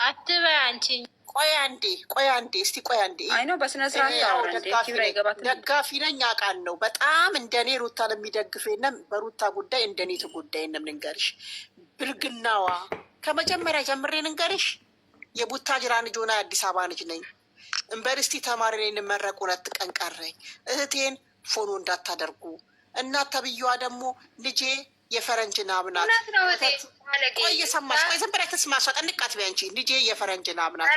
አትበይ አንቺ። ቆይ አንዴ እስቲ ቆይ አንዴ። አይ ነው በስነ ስርዓት ደጋፊ ነኝ አውቃለሁ። በጣም እንደኔ ሩታን የሚደግፍ የለም። በሩታ ጉዳይ እንደኔ ጉዳይ የለም። ልንገርሽ ብልግናዋ ከመጀመሪያ ጀምሬ ልንገርሽ። የቡታጅራ ልጅ ሆና የአዲስ አበባ ልጅ ነኝ። ዩኒቨርሲቲ ተማሪ ነኝ። ልመረቅ 2 ቀን ቀረኝ። እህቴን ፎሎ እንዳታደርጉ። እናት ተብዬዋ ደግሞ ልጄ የፈረንጅ ናብ ናት። ቆይ እየሰማሽ ቆይ ዝም ብለሽ ትስማሽ። ጠንቃት ቢያንቺ ልጄ የፈረንጅ ናብ ናት።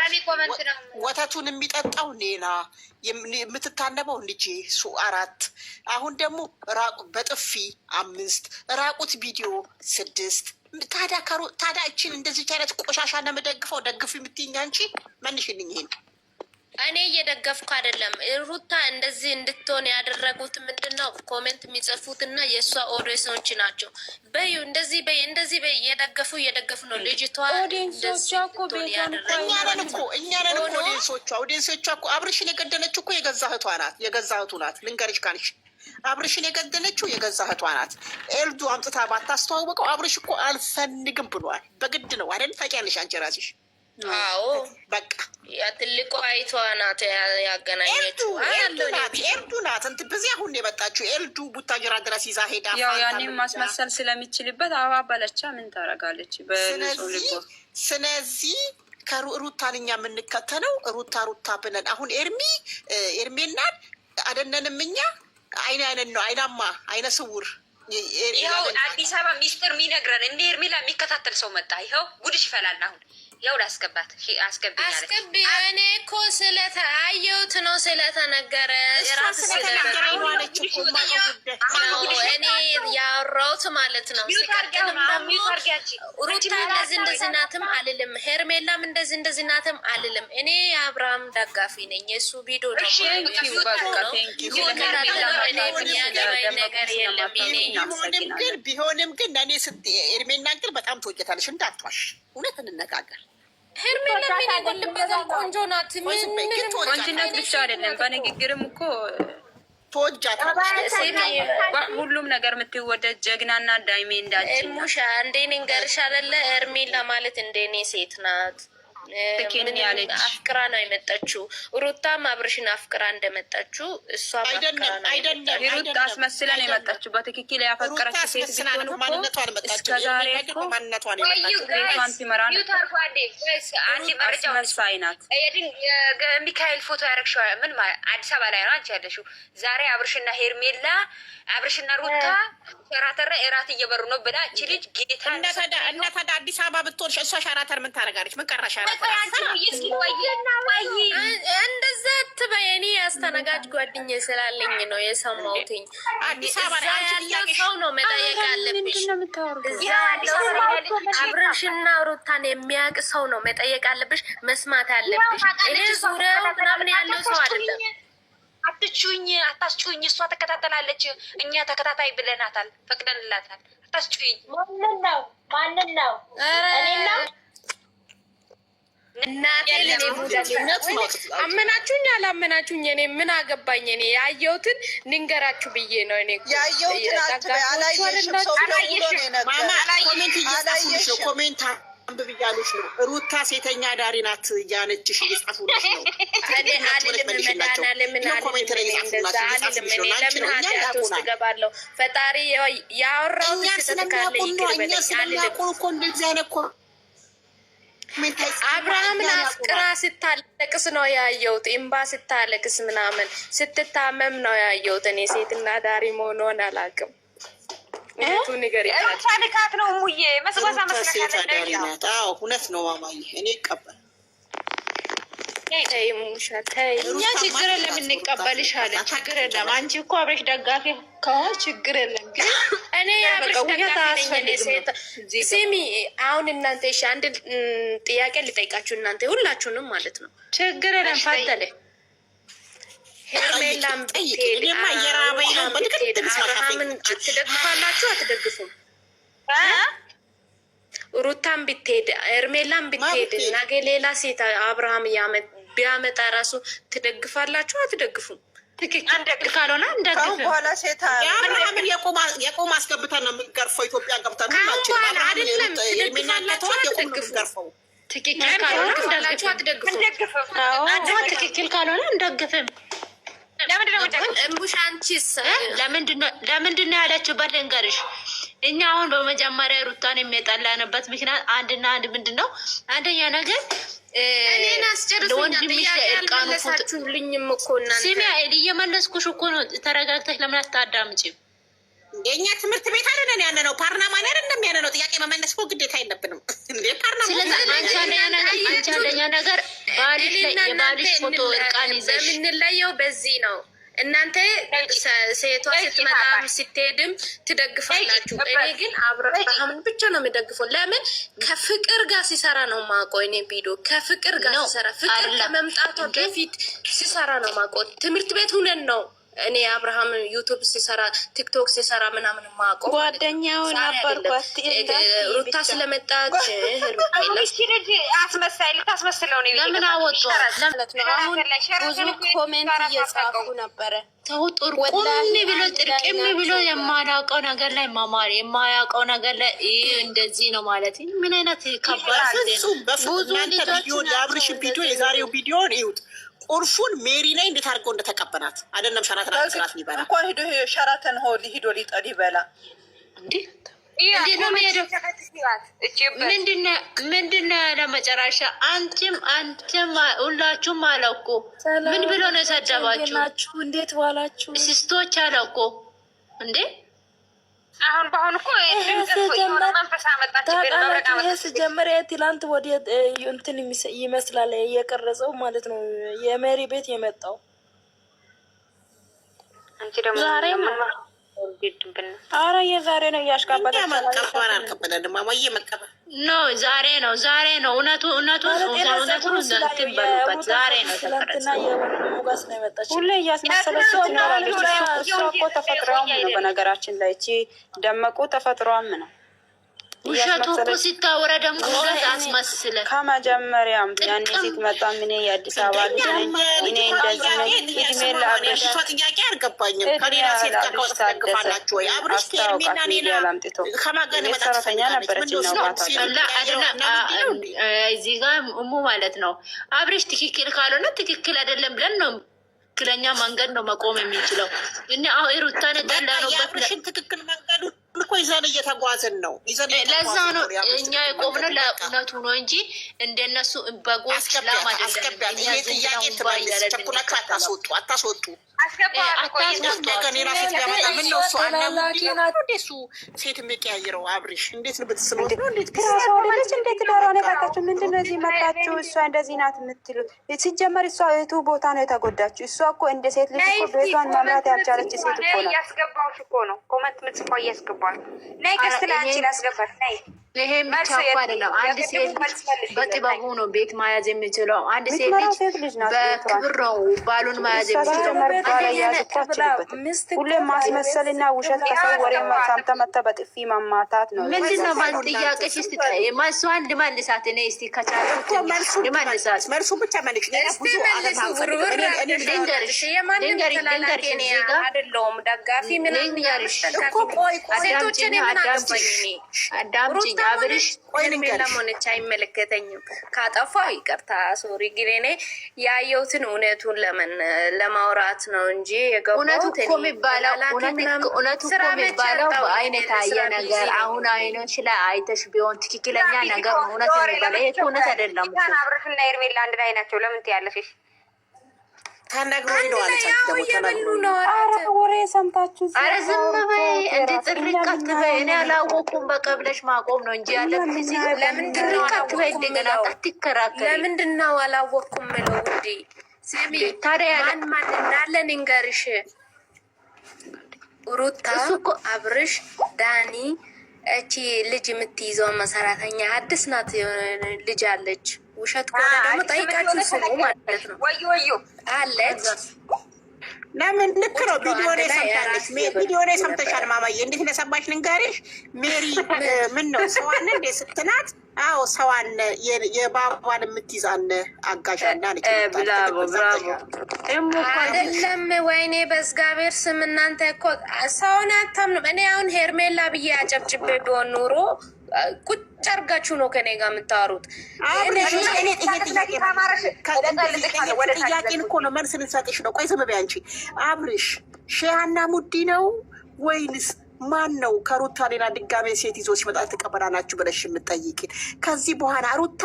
ወተቱን የሚጠጣው ሌላ የምትታነበው ልጄ 4 አሁን ደግሞ በጥፊ 5 ራቁት ቪዲዮ 6 ታዲያ እችን እንደዚህ አይነት ቆሻሻ ለመደግፈው ደግፍ የምትይኝ አንቺ መንሽልኝ ይሄን እኔ እየደገፍኩ አይደለም። ሩታ እንደዚህ እንድትሆን ያደረጉት ምንድነው? ኮሜንት የሚጽፉትና የእሷ ኦዲየንሶች ናቸው። በዩ እንደዚህ በይ እየደገፉ ነው። ልጅቷ ኦዲየንሶቿ እኮ እኛ ነን እኮ ኦዲየንሶቿ እኮ አብርሽን የገደለችው እኮ የገዛ እህቱ ናት። ልንገርሽ ካልሽ አብርሽን የገደለችው የገዛ እህቷ ናት። ኤልዱ አምጥታ ባታስተዋወቀው አብርሽ እኮ አልፈልግም ብሏል። በግድ ነው አይደል? ታውቂያለሽ አንቺ ራስሽ። አዎ በቃ ትልቁ አይቷ ናት ያገናኘችው። ኤልዱ ናት እንትን በዚህ አሁን የመጣችው ኤልዱ ቡታጅራ ድረስ ይዛ ሄዳ ያው ያኔም ማስመሰል ስለሚችልበት አባባለቻ ምን ታረጋለች? ስለዚህ ከሩታን እኛ የምንከተለው ሩታ ብለን አሁን ኤርሜናን አደነንም እኛ አይነን ነው አይናማ አይነ ስውር ይኸው አዲስ አበባ ሚስጥር የሚነግረን እንደ ኤርሜላ የሚከታተል ሰው መጣ። ይኸው ጉድሽ ይፈላል አሁን ያው ላስገባት አስገቢ። እኔ እኮ ስለተአየሁት ነው ስለተነገረ ራስ እኔ ያወራሁት ማለት ነው። ሲቀጥልም ደግሞ ሩታ እንደዚህ ናትም አልልም፣ ሄርሜላም እንደዚህ ናትም አልልም። እኔ የአብርሃም ደጋፊ ነኝ። የእሱ ቪዲዮ ነው ነገር የለም። ቢሆንም ግን እኔ ኤርሜላ ግን በጣም ትወጀታለሽ። እንዳትዋሽ፣ እውነት እንነጋገር። ሄርሜላ ምን ያጎልበታል? ቆንጆ ናት። ቆንጅነት ብቻ አይደለም በንግግርም እኮ ትወጃታለሽ። ሁሉም ነገር የምትወደድ ጀግናና ዳይሜ እንዳችን ሙሻ እንዴኔ እንገርሽ አይደለ? ሄርሜላ ማለት እንደኔ ሴት ናት። አፍቅራ ነው የመጣችው። ሩታም አብርሽን አፍቅራ እንደመጣችው እሷ ሩታ አስመስለን የመጣችው በትክክል ያፈቀረች ሴት ቢሆን እስከዛሬ አስመሳይ ናት። ሚካኤል ፎቶ ያረግሸው ምን አዲስ አበባ ላይ ነው አንቺ ያለሽው? ዛሬ አብርሽና ሄርሜላ አብርሽና ሩታ ሸራተር እራት እየበሩ ነው ብላ እቺ ልጅ ጌታ እናታ አዲስ አበባ ብትወርሽ እሷ ሸራተር ምን ታደርጋለች? ምን ቀረሻ? እንደዛ ትበይ። እኔ አስተናጋጅ ጓደኛዬ ስላለኝ ነው የሰማሁትኝ። አዲስ አበባ ያለው ሰው ነው መጠየቅ አለብሽ። አብርሽና ሩታን የሚያውቅ ሰው ነው መጠየቅ አለብሽ፣ መስማት አለብሽ። እኔ ዙሪያው ምናምን ያለው ሰው አይደለም። አታስጩኝ። እሷ ተከታተላለች። እኛ ተከታታይ ብለናታል፣ ፈቅደንላታል። አታስጩኝ። ማንን ነው? እኔና እናቴ አመናችሁኝ አላመናችሁኝ እኔ ምን አገባኝ? እኔ ያየሁትን ንንገራችሁ ብዬ ነው። እኔ ኮሜንት አንብብ እያሉሽ ነው። ሩታ ሴተኛ ዳሪ ናት እያለችሽ እየጻፉልሽ ነው። እኔ አልልም መድኃኒዓለምን እንደዛ አልልም። እኔ ለምን ኃጢአት ውስጥ እገባለሁ? ፈጣሪ ያወራውን ስህተት ካለ ይቅር በለኝ አልልም። አብርሃምን አፍቅራ ስታለቅስ ነው ያየሁት። እምባ ስታለቅስ ምናምን ስትታመም ነው ያየሁት። እኔ ሴትና ዳሪ መሆኗን አላውቅም። ንካት ነው ሙዬ መስጓዛ መስለካት። እውነት ነው ማማዬ፣ እኔ ይቀበል እኛ ችግር የለም እንቀበልሻለን። ችግር የለም። አንቺ እኮ አብረሽ ደጋፊ ከሆነ ችግር የለም። ግን እኔ አብረሽ ደጋፊ ነኝ። ስሚ አሁን እናንተ እሺ፣ አንድ ጥያቄ ልጠይቃችሁ እናንተ ሁላችሁንም ማለት ነው። ችግር የለም። ፈደለ ሄርሜላም ብትሄድ አብርሃምን አትደግፋላችሁ? አትደግፉም? ሩታም ብትሄድ ሄርሜላም ብትሄድ ነገ ሌላ ሴት አብርሃም ቢያመጣ ራሱ ትደግፋላችሁ? አትደግፉም? አንደግፍ ካልሆነ እንደግፍ በኋላ ሴት አብርሃምን የቆም አስገብተን ነው የምንገርፈው። ኢትዮጵያ ገብተን ሁላችን አይደለም ትደግፋላችሁ? አትደግፉም? ትክክል ካልሆነ እንደግፍም ትክክል ካልሆነ እንደግፍም። እምቡሻንቺስ ለምንድን ነው ያለችበት ልንገርሽ። እኛ አሁን በመጀመሪያ ሩታን የሚጠላንበት ምክንያት አንድና አንድ ምንድን ነው? አንደኛ ነገር እኔን አስጨርሱኛ ያልመለሳችሁልኝም እኮ እናንተ። ስሚ እየመለስኩሽ እኮ ነው። ተረጋግተሽ ለምን አታዳምጪም? የእኛ ትምህርት ቤት አይደለን ያለ ነው። ፓርላማ አይደለም ያለ ነው። ጥያቄ መመለስ እኮ ግዴታ አይለብንም እንዴ? ፓርላማ። ስለዚህ አንቺ አንደኛ ነገር የባልሽ ፎቶ እርቃን ይዘሽ የምንለየው በዚህ ነው። እናንተ ሴቷ ስትመጣም ስትሄድም ትደግፋላችሁ። እኔ ግን አብርሃምን ብቻ ነው የሚደግፈው። ለምን? ከፍቅር ጋር ሲሰራ ነው ማውቀው። እኔ ቪዲዮ ከፍቅር ጋር ሲሰራ ፍቅር ከመምጣቷ በፊት ሲሰራ ነው ማውቀው። ትምህርት ቤት ሁነን ነው እኔ አብርሃም ዩቱብ ሲሰራ ቲክቶክ ሲሰራ ምናምን ማውቀው። ጓደኛውን ነበርኳት ሩታ ስለመጣች ልጅ አስመሳይ ልታስመስለው ነው። ለምን አወጡ ማለት ነው። አሁን ብዙ ኮሜንት እየጻፉ ነበረ። ተውጥር ቆም ብሎ ጥርቅም ብሎ የማያውቀው ነገር ላይ ማማር የማያውቀው ነገር ላይ እንደዚህ ነው ማለት ምን አይነት ከባድ ብዙ ቪዲዮ የአብርሽ ቪዲዮ የዛሬው ቪዲዮን ይዩት። ቁልፉን ሜሪ ላይ እንዴት አድርገው እንደተቀበላት አይደለም። ሸራተን አስራት ሊበላ እንኳን ሄዶ ሸራተን ሂዶ ሊበላ ምንድነው ለመጨረሻ አንቺም ሁላችሁም አለ እኮ ምን ብሎ ነው የሰደባችሁ? እንዴት ዋላችሁ ሲስቶች አለ እኮ እንዴ። አሁን በአሁን እኮ መንፈስ ስጀመር ትላንት ወደ እንትን ይመስላል የቀረጸው ማለት ነው። የሜሪ ቤት የመጣው አንቺ ደግሞ አረ የዛሬ ነው እያሽቃበጠ ዛሬ ነው እውነቱ ትበሉበት። ዛሬ ነው ትላንትና የሙጋስ ነው የመጣችው። ሁሌ እያስመሰለች ትኖራለች። እሷ እኮ ተፈጥሯም ነው። በነገራችን ላይ እቺ ደመቁ ተፈጥሯም ነው። ውሸቱ እኮ ሲታወራ ደግሞ ውሸት አስመስለ ከመጀመሪያም ያኔ ስትመጣ ምን የአዲስ አበባ ልጅ ነኝ እኔ እንደዚህ ነኝ እድሜ ለአብረሽ ጥያቄ አልገባኝም። ከሌላ ሴት ጋር ተቀጥፋላችሁ ወይ? አብረሽ ከሚና ኔና ከማገን ሰራተኛ ነበረች ነው እዚህ ጋር እሙ ማለት ነው። አብረሽ ትክክል ካልሆነ ትክክል አይደለም ብለን ነው ትክክለኛ መንገድ ነው መቆም የሚችለው። እኔ አሁን ሩታን ደላኖበት ትክክል መንገዱ እኮ ይዘን እየተጓዝን ነው። ለዛ ነው እኛ የቆምነው ለእውነቱ ነው እንጂ እንደነሱ በጎች ላም አይደለም። ይሄ ጥያቄ ተቸኩላችሁ አታስወጡ። ከሌላ ሴት ያመጣ ምን ነው እሱ አናሱ ሴት የሚቀያይረው አብሪሽ እንዴት ነው ብትስኖት ነው እንዴት ልጅ እንዴት ዳሯን የቃጣችሁ? ምንድነው እዚህ መጣችሁ? እሷ እንደዚህ ናት የምትሉት? ሲጀመር እሷ እህቱ ቦታ ነው የተጎዳችሁ። እሷ እኮ እንደ ሴት ልጅ እኮ ቤቷን መምራት ያልቻለች ሴት እኮ ነው። ያስገባሁሽ እኮ ነው ኮመንት ምጽፈው እያስገባሁ ነይ ገስት ላንቺ ላስገባት ነይ። ይሄ ብቻ እኮ አይደለም። አንድ ሴት ልጅ በጥበቡ ነው ቤት መያዝ የሚችለው። አንድ ሴት ልጅ በክብር ነው ባሉን መያዝ የሚችለው። ሁሌም ማስመሰልና ውሸት ከሰው ወሬ ሰምተህ መተህ በጥፊ መማታት ነው። ምንድነው ማለት ጥያቄ ሲስጥ መልሷን ልመልሳት እኔ እስቲ ከቻልኩት ልመልሳት። መልሱ ብቻ መልሽ። አዳምጪኝ አብርሽ ሆነች አይመለከተኝም። ካጠፋው ይቅርታ ሶሪ። ግን እኔ ያየሁትን እውነቱን ለማውራት ነው እንጂ እውነቱ እኮ የሚባለው በአይን የታየ ነገር አሁን አይኖች ላይ አይተሽ ቢሆን ትክክለኛ ነገር እውነት የሚባለው ይሄ እውነት አይደለም። አብርሽና ኤርሜላ አንድ ላይ ናቸው። ለምን ትያለሽ? ተነግሮኝ ነው አለቻት። ደግሞ ተነግሮ ነው። ወሬ ሰምታችሁ ኧረ ዝም በይ እንደ ጥርቅ አትበይ። እኔ አላወኩም በቃ ብለሽ ማቆም ነው እንጂ ያለ ለምንድን ነው አትበይ። እንደገና አትከራከሪ። ለምንድን ነው አላወኩም ምለው እንዴ? ስሚ ታዲያ ማን እንዳለን እንገርሽ። ሩታ፣ አብርሽ፣ ዳኒ እቺ ልጅ የምትይዘው መሰራተኛ አዲስ ናት ልጅ አለች። ውሸት ከሆነ ደግሞ ጠይቃችሁ ስሙ ማለት ነው። ወዩ አለች። ለምን ልክ ነው። ቪዲዮ ላይ ሰምታለች። ቪዲዮ ላይ ሰምተሻል ማማዬ። እንዴት እንደሰማሽ ልንገርሽ። ሜሪ ምን ነው ሰዋን እንዴ ስትናት፣ አዎ ሰዋን የባባን የምትይዛን አጋዣና ነች። ብራቮ አይደለም። ወይኔ በእግዚአብሔር ስም እናንተ እኮ ሰውን አታምኑም። እኔ አሁን ሄርሜላ ብዬ አጨብጭቤ ቢሆን ኑሮ ቁጭ ጨርጋችሁ ነው ከኔ ጋር የምታወሩት። ጥያቄን እኮ ነው መልስ ልንሰጥሽ ነው። ቆይ ዝም በይ አንቺ። አብርሽ ሺሃና ሙዲ ነው ወይንስ ማን ነው? ከሩታ ሌላ ድጋሜ ሴት ይዞ ሲመጣ ትቀበላላችሁ ብለሽ የምትጠይቂን? ከዚህ በኋላ ሩታ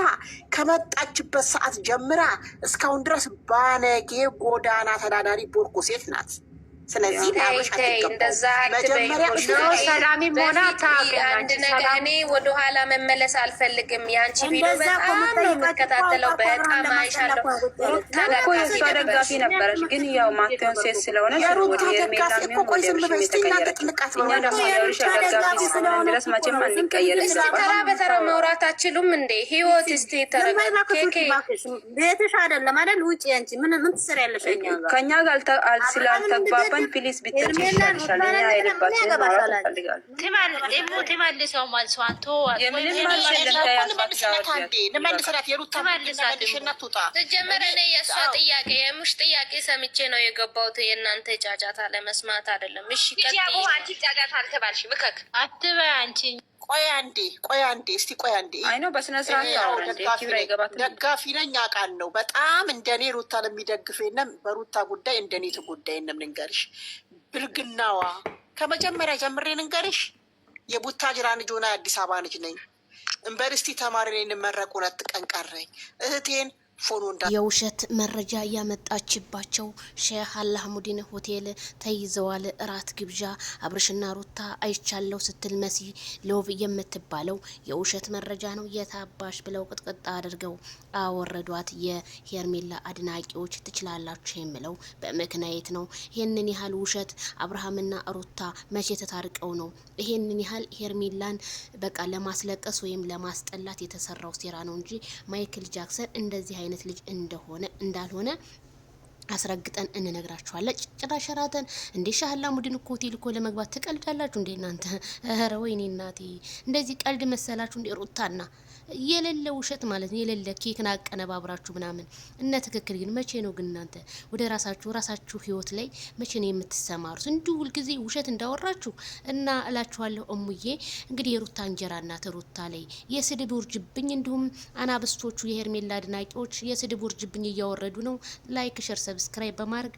ከመጣችበት ሰዓት ጀምራ እስካሁን ድረስ ባለጌ ጎዳና ተዳዳሪ ቦርኮ ሴት ናት። ስለዚህ እኔ ወደኋላ መመለስ አልፈልግም። የአንቺ ቪዲዮ በጣም የምከታተለው በጣም አይሻለሁ። የእሷ ደጋፊ ነበረች፣ ግን ያው ማቴዎን ሴት ስለሆነ ድረስ መቼም አንቀየርም። ተራ በተራ ማውራት አችሉም እንዴ? ህይወት እስቲ ቤትሽ አይደለም አይደል? ውጭ አንቺ ምን ትሰሪያለሽ? ከኛ ጋር ስላልተግባባን ፕሊስ ቢትል ይሻልሻል። እኛ አይልባችን ማለት ፈልጋለሁ። ትመልሰው ማልሷንቶ ተጀመረ ነው የእሷ ጥያቄ የሙሽ ጥያቄ ሰምቼ ነው የገባሁት። የእናንተ ጫጫታ ለመስማት አይደለም። እሺ ከዚያው አንቺ ጫጫታ አልተባልሽ ምከክ አትበይ አንቺ። ቆይ አንዴ እስቲ ቆይ አንዴ። አይ ነው በስነ ስርዓት ደጋፊ ነኝ አውቃለሁ። በጣም እንደኔ ሩታን የሚደግፈኝ በሩታ ጉዳይ እንደኔ ጉዳይ ልንገርሽ፣ ብልግናዋ ከመጀመሪያ ጀምሬ ልንገርሽ። የቡታጅራ ልጅ ሆና የአዲስ አበባ ልጅ ነኝ። ዩኒቨርሲቲ ተማሪ ነኝ። እንመረቅ 2 ቀን ቀረኝ። እህቴን የውሸት መረጃ ያመጣችባቸው ሼህ አላሙዲን ሆቴል ተይዘዋል። እራት ግብዣ አብርሽና ሩታ አይቻለው ስትል መሲ ሎቭ የምትባለው የውሸት መረጃ ነው። የታባሽ ብለው ቅጥቅጥ አድርገው አወረዷት። የሄርሜላ አድናቂዎች ትችላላችሁ የምለው በምክንያት ነው። ይህንን ያህል ውሸት አብርሃምና ሩታ መቼ ተታርቀው ነው? ይህንን ያህል ሄርሜላን በቃ ለማስለቀስ ወይም ለማስጠላት የተሰራው ሴራ ነው እንጂ ማይክል ጃክሰን እንደዚህ አይነት ልጅ እንዳልሆነ አስረግጠን እንነግራችኋለን። ጭራሽ ሸራተን እንዴ ሼህ አላሙዲን ሆቴል እኮ ለመግባት ትቀልዳላችሁ እንዴ እናንተ? ኧረ ወይኔ እናቴ፣ እንደዚህ ቀልድ መሰላችሁ እንዴ? ሩታና የሌለ ውሸት ማለት ነው። የሌለ ኬክን አቀነባብራችሁ ምናምን እነ ትክክል። ግን መቼ ነው ግን እናንተ ወደ ራሳችሁ ህይወት ላይ መቼ ነው የምትሰማሩት? እንዲሁ ሁልጊዜ ውሸት እንዳወራችሁ እና እላችኋለሁ። እሙዬ እንግዲህ የሩታ እንጀራ እናት ሩታ ላይ የስድብ ውርጅብኝ፣ እንዲሁም አናብስቶቹ የሄርሜላ አድናቂዎች የስድብ ውርጅብኝ እያወረዱ ነው። ላይክ ሸር ሰብስክራይብ በማድረግ